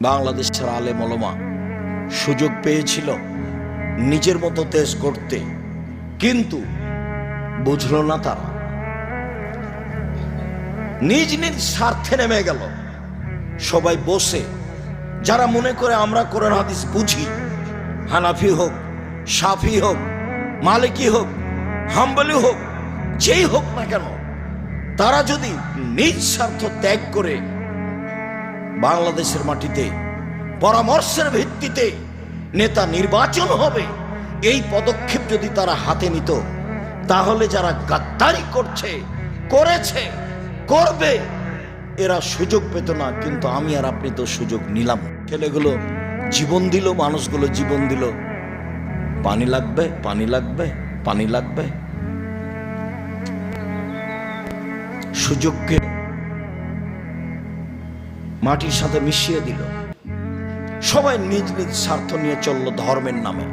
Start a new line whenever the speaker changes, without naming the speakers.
বাংলাদেশের আলেম ওলামা সুযোগ পেয়েছিল নিজের মতো দেশ গড়তে, কিন্তু বুঝলো না তারা, নিজ নিজ স্বার্থে নেমে গেল। সবাই বসে যারা মনে করে আমরা কোরআন হাদিস বুঝি, হানাফি হোক, শাফি হোক, মালিকি হোক, হাম্বলি হোক, যেই হোক না কেন, তারা যদি নিজ স্বার্থ ত্যাগ করে বাংলাদেশের মাটিতে পরামর্শের ভিত্তিতে নেতা নির্বাচন হবে, এই পদক্ষেপ যদি তারা হাতে নিত, তাহলে যারা গাদ্দারি করেছে, করবে, এরা সুযোগ পেত না। কিন্তু আমি আর আপনি তো সুযোগ নিলাম। ছেলেগুলো জীবন দিল, মানুষগুলো জীবন দিল। পানি লাগবে, পানি লাগবে, পানি লাগবে। সুযোগকে মাটির সাথে মিশিয়ে দিল। সবাই নিজ নিজ স্বার্থ নিয়ে চলল ধর্মের নামে।